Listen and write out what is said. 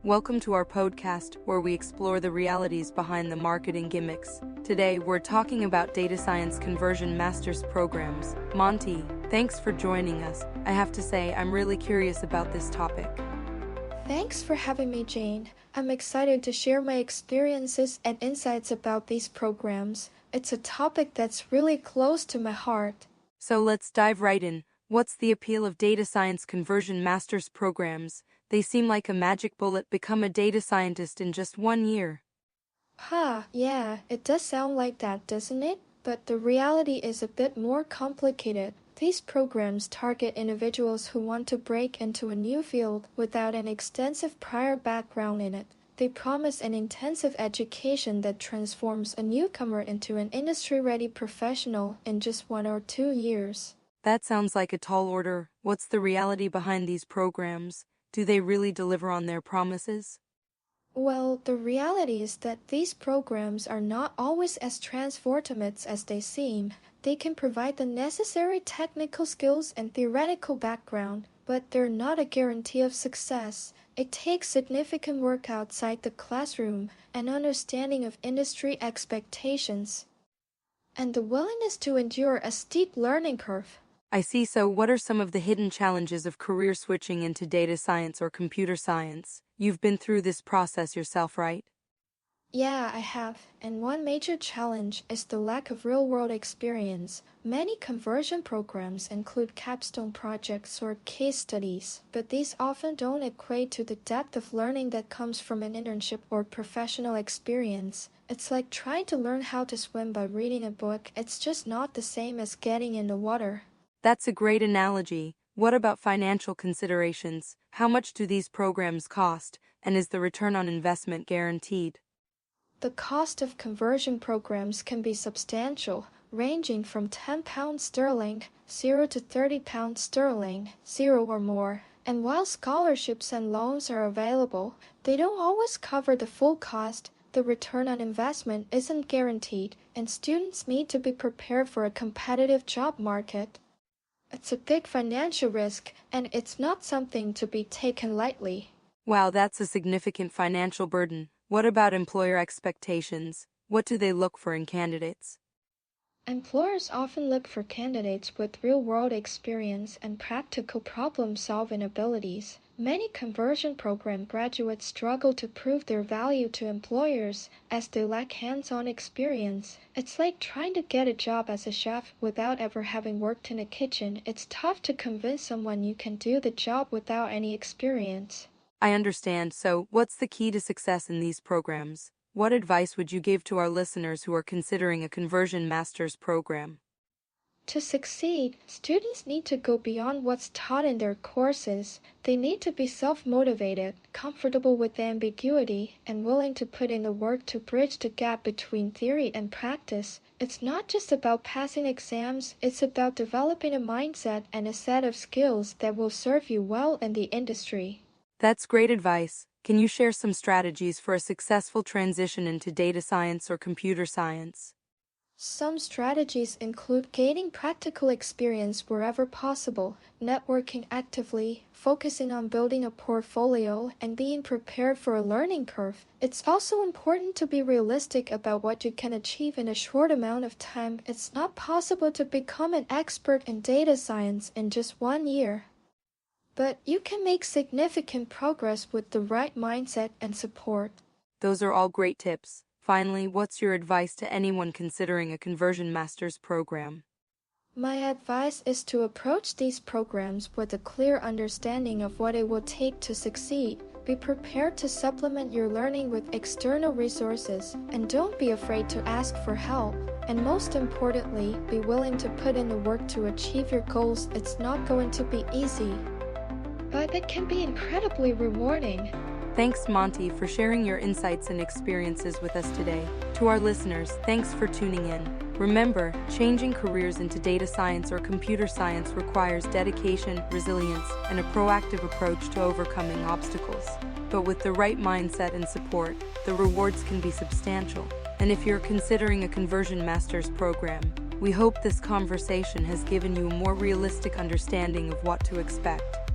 Welcome to our podcast where we explore the realities behind the marketing gimmicks. Today, we're talking about data science conversion master's programs. Monty, thanks for joining us. I have to say, I'm really curious about this topic. Thanks for having me, Jane. I'm excited to share my experiences and insights about these programs. It's a topic that's really close to my heart. So let's dive right in. What's the appeal of data science conversion master's programs? They seem like a magic bullet. Become a data scientist in just 1 year. Yeah, it does sound like that, doesn't it? But the reality is a bit more complicated. These programs target individuals who want to break into a new field without an extensive prior background in it. They promise an intensive education that transforms a newcomer into an industry-ready professional in just 1 or 2 years. That sounds like a tall order. What's the reality behind these programs? Do they really deliver on their promises? Well, the reality is that these programs are not always as transformative as they seem. They can provide the necessary technical skills and theoretical background, but they're not a guarantee of success. It takes significant work outside the classroom, an understanding of industry expectations, and the willingness to endure a steep learning curve. I see. So what are some of the hidden challenges of career switching into data science or computer science? You've been through this process yourself, right? Yeah, I have. And one major challenge is the lack of real-world experience. Many conversion programs include capstone projects or case studies, but these often don't equate to the depth of learning that comes from an internship or professional experience. It's like trying to learn how to swim by reading a book. It's just not the same as getting in the water. That's a great analogy. What about financial considerations? How much do these programs cost, and is the return on investment guaranteed? The cost of conversion programs can be substantial, ranging from £10 sterling, 0 to £30 sterling, 0 or more. And while scholarships and loans are available, they don't always cover the full cost. The return on investment isn't guaranteed, and students need to be prepared for a competitive job market. It's a big financial risk, and it's not something to be taken lightly. Wow, that's a significant financial burden. What about employer expectations? What do they look for in candidates? Employers often look for candidates with real-world experience and practical problem-solving abilities. Many conversion program graduates struggle to prove their value to employers as they lack hands-on experience. It's like trying to get a job as a chef without ever having worked in a kitchen. It's tough to convince someone you can do the job without any experience. I understand. So, what's the key to success in these programs? What advice would you give to our listeners who are considering a conversion master's program? To succeed, students need to go beyond what's taught in their courses. They need to be self-motivated, comfortable with ambiguity, and willing to put in the work to bridge the gap between theory and practice. It's not just about passing exams, it's about developing a mindset and a set of skills that will serve you well in the industry. That's great advice. Can you share some strategies for a successful transition into data science or computer science? Some strategies include gaining practical experience wherever possible, networking actively, focusing on building a portfolio, and being prepared for a learning curve. It's also important to be realistic about what you can achieve in a short amount of time. It's not possible to become an expert in data science in just 1 year. But you can make significant progress with the right mindset and support. Those are all great tips. Finally, what's your advice to anyone considering a conversion master's program? My advice is to approach these programs with a clear understanding of what it will take to succeed. Be prepared to supplement your learning with external resources, and don't be afraid to ask for help. And most importantly, be willing to put in the work to achieve your goals. It's not going to be easy, but it can be incredibly rewarding. Thanks, Monty, for sharing your insights and experiences with us today. To our listeners, thanks for tuning in. Remember, changing careers into data science or computer science requires dedication, resilience, and a proactive approach to overcoming obstacles. But with the right mindset and support, the rewards can be substantial. And if you're considering a conversion master's program, we hope this conversation has given you a more realistic understanding of what to expect.